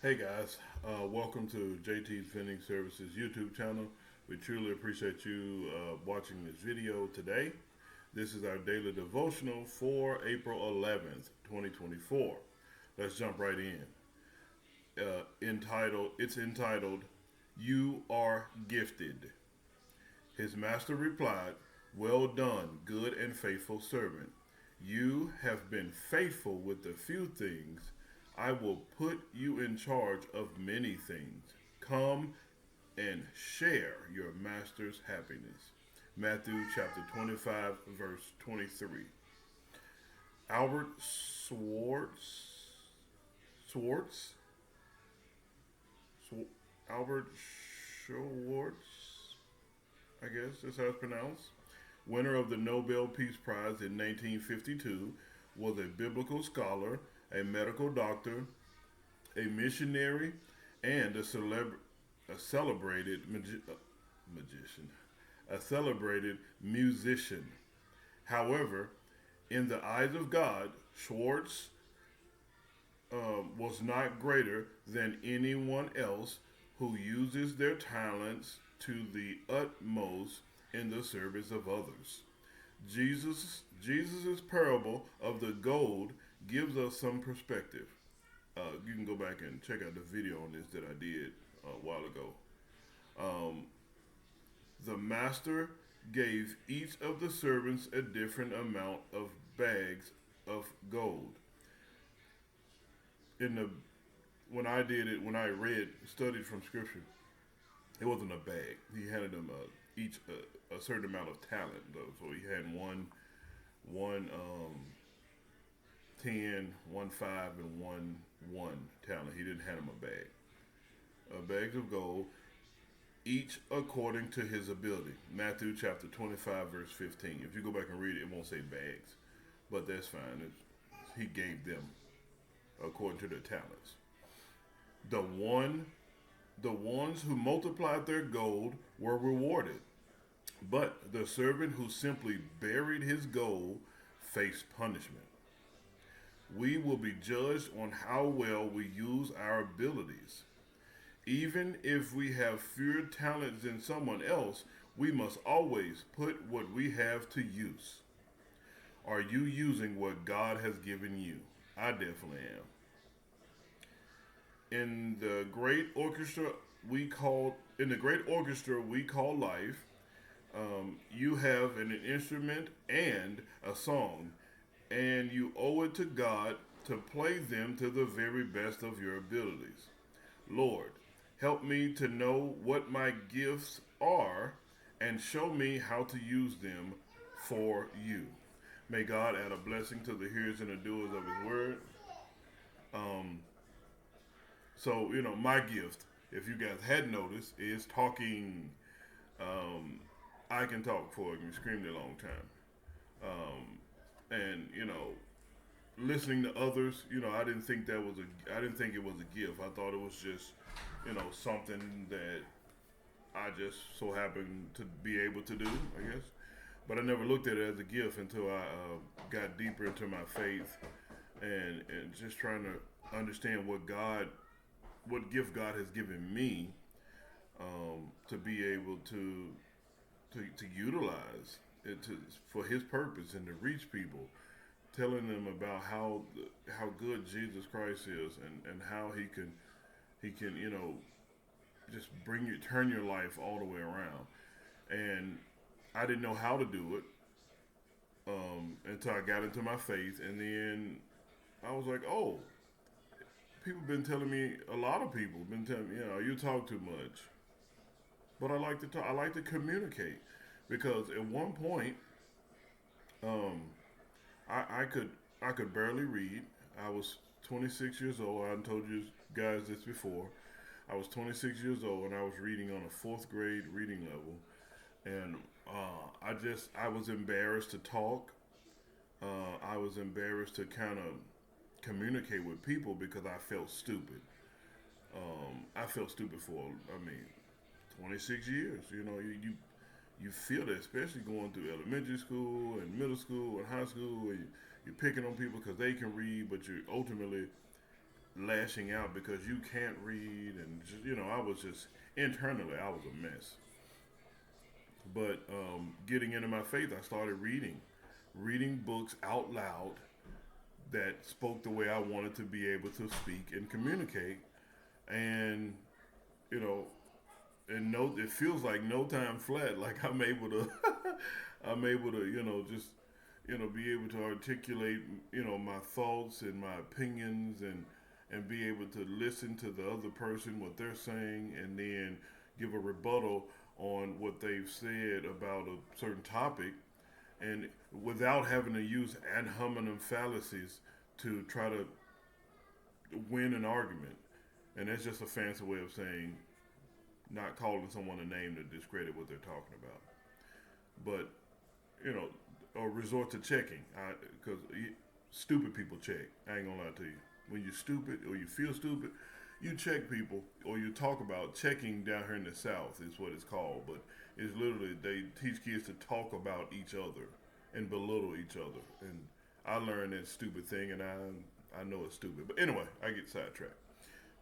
Hey guys, welcome to JT's Vending Services YouTube channel. We truly appreciate you watching this video today. This is our daily devotional for April 11th, 2024. Let's jump right in. It's entitled, You Are Gifted. His master replied, Well done, good and faithful servant. You have been faithful with a few things. I will put you in charge of many things. Come and share your master's happiness. Matthew chapter 25, verse 23. Albert Swartz, Sw- Albert Schwartz, I guess that's how it's pronounced, winner of the Nobel Peace Prize in 1952, was a biblical scholar, a medical doctor, a missionary, and a celebrated magician, a celebrated musician. However, in the eyes of God, Schwartz was not greater than anyone else who uses their talents to the utmost in the service of others. Jesus's parable of the gold gives us some perspective. You can go back and check out the video on this that I did a while ago. Um, the master gave each of the servants a different amount of bags of gold. In the when I studied from scripture, it wasn't a bag. He handed them each a certain amount of talent, though. So he had one 10, one 5, and one talent. He didn't hand them a bag. Bags of gold, each according to his ability. Matthew chapter 25, verse 15. If you go back and read it, it won't say bags, but that's fine. He gave them according to their talents. The one, the ones who multiplied their gold were rewarded, but the servant who simply buried his gold faced punishment. We will be judged on how well we use our abilities. Even if we have fewer talents than someone else, we must always put what we have to use. Are you using what God has given you? I definitely am. In the great orchestra we call life, you have an instrument and a song, and you owe it to God to play them to the very best of your abilities. Lord, help me to know what my gifts are and show me how to use them for you. May God add a blessing to the hearers and the doers of his word. Um, my gift, if you guys had noticed, is talking. Um, I can talk for an extremely long time. And listening to others, I didn't think it was a gift. I thought it was just, something that I just so happened to be able to do, I guess. But I never looked at it as a gift until I got deeper into my faith and just trying to understand what gift God has given me to be able to utilize it for His purpose and to reach people, telling them about how good Jesus Christ is and how he can just turn your life all the way around. And I didn't know how to do it until I got into my faith, and then I was like, oh, people been telling me, a lot of people been telling me, you talk too much. But I like to talk. I like to communicate because at one point, um, I could barely read. I was 26 years old. I told you guys this before. I was 26 years old and I was reading on a fourth grade reading level, and I was embarrassed to talk. I was embarrassed to kind of communicate with people because I felt stupid. I felt stupid for, 26 years. You feel that, especially going through elementary school and middle school and high school, where you're picking on people because they can read, but you're ultimately lashing out because you can't read, and just, I was just internally I was a mess. But getting into my faith, I started reading books out loud that spoke the way I wanted to be able to speak and communicate, and you know, and no, it feels like no time flat. Like I'm able to, I'm able to, just be able to articulate, my thoughts and my opinions, and be able to listen to the other person what they're saying, and then give a rebuttal on what they've said about a certain topic, and without having to use ad hominem fallacies to try to win an argument. And that's just a fancy way of saying not calling someone a name to discredit what they're talking about. But, or resort to checking. Because stupid people check. I ain't gonna lie to you. When you're stupid or you feel stupid, you check people, or you talk about checking down here in the South is what it's called. But it's literally, they teach kids to talk about each other and belittle each other. And I learned that stupid thing, and I know it's stupid. But anyway, I get sidetracked.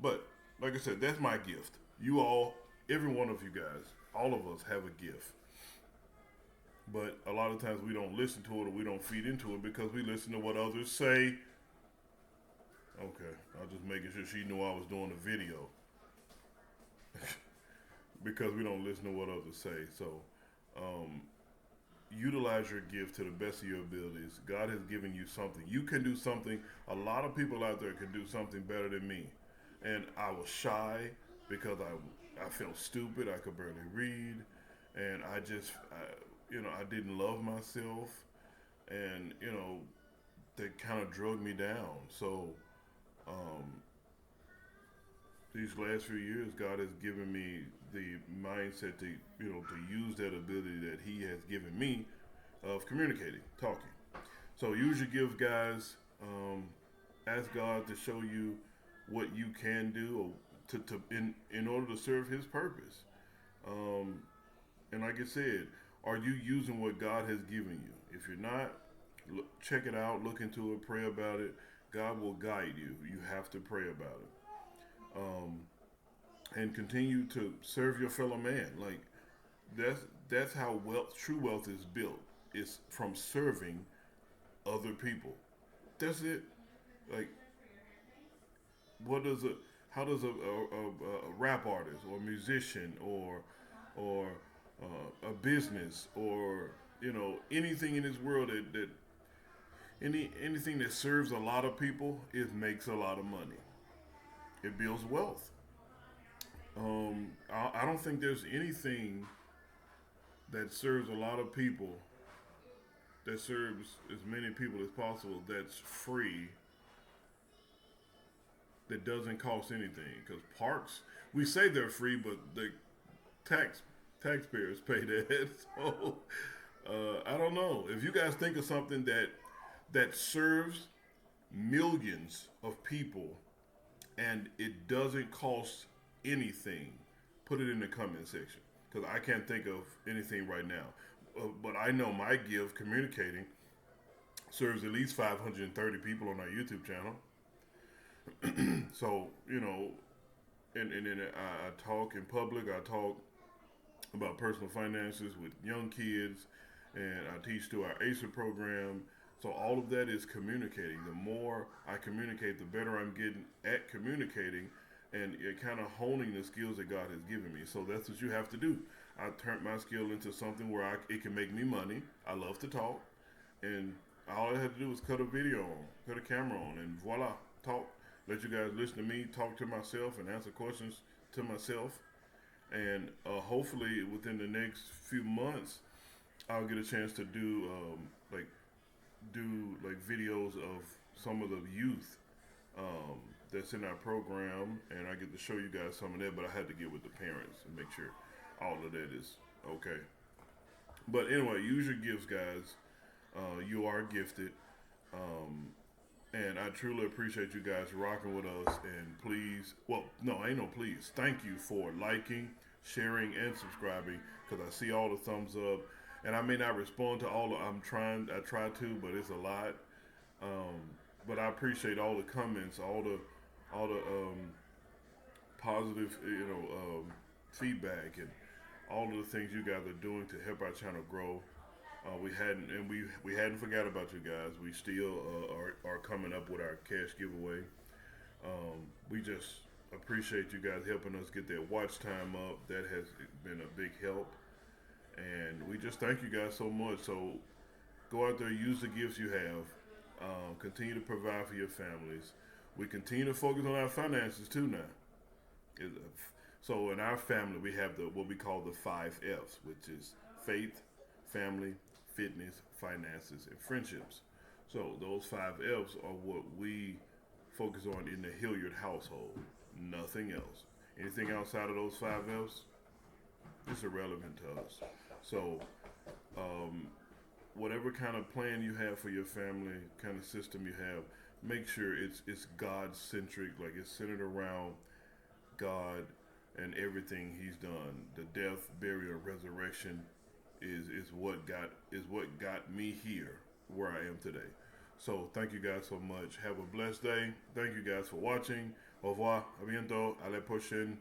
But like I said, that's my gift. You all, every one of you guys, all of us have a gift. But a lot of times we don't listen to it, or we don't feed into it because we listen to what others say. Okay, I was just making sure she knew I was doing a video. Because we don't listen to what others say. So, utilize your gift to the best of your abilities. God has given you something. You can do something. A lot of people out there can do something better than me. And I was shy because I felt stupid. I could barely read. And I didn't love myself. And, they kind of drug me down. So, um, these last few years, God has given me the mindset to, to use that ability that He has given me of communicating, talking. So use your gift, guys. Ask God to show you what you can do, or in order to serve His purpose. And like I said, are you using what God has given you? If you're not, check it out, look into it, pray about it. God will guide you. You have to pray about it. And continue to serve your fellow man. Like that's how true wealth is built. It's from serving other people. That's it. Like, what does a how does a rap artist or musician or a business, or anything in this world that anything that serves a lot of people, it makes a lot of money. It builds wealth. I don't think there's anything that serves a lot of people, that serves as many people as possible, that's free, that doesn't cost anything. Because parks, we say they're free, but the tax taxpayers pay that. So I don't know. If you guys think of something that serves millions of people and it doesn't cost anything, put it in the comment section, because I can't think of anything right now. But I know my gift, communicating, serves at least 530 people on our YouTube channel. So, and then I talk in public. I talk about personal finances with young kids, and I teach through our ACER program. So all of that is communicating. The more I communicate, the better I'm getting at communicating, and it kind of honing the skills that God has given me. So that's what you have to do. I turned my skill into something where it can make me money. I love to talk, and all I had to do was cut a video on, cut a camera on, and voila, talk. Let you guys listen to me, talk to myself, and answer questions to myself. And hopefully within the next few months, I'll get a chance to do videos of some of the youth that's in our program, and I get to show you guys some of that. But I had to get with the parents and make sure all of that is okay. But anyway, use your gifts, guys. You are gifted. And I truly appreciate you guys rocking with us. And please, well, no, ain't no please. Thank you for liking, sharing, and subscribing, because I see all the thumbs up. And I may not respond to all I try to, but it's a lot. But I appreciate all the comments, all the positive, feedback and all of the things you guys are doing to help our channel grow. We hadn't forgot about you guys. We still are coming up with our cash giveaway. We just appreciate you guys helping us get that watch time up. That has been a big help, and we just thank you guys so much. So go out there, use the gifts you have, continue to provide for your families. We continue to focus on our finances too now. It- So in our family, we have the what we call the 5 F's, which is faith, family, fitness, finances, and friendships. So those 5 F's are what we focus on in the Hilliard household. Nothing else. Anything outside of those 5 F's, it's irrelevant to us. So um, whatever kind of plan you have for your family, kind of system you have, make sure it's God centric, like it's centered around God and everything He's done. The death, burial, resurrection is what got me here where I am today. So thank you guys so much. Have a blessed day. Thank you guys for watching. Au revoir. A bientôt. À la prochaine.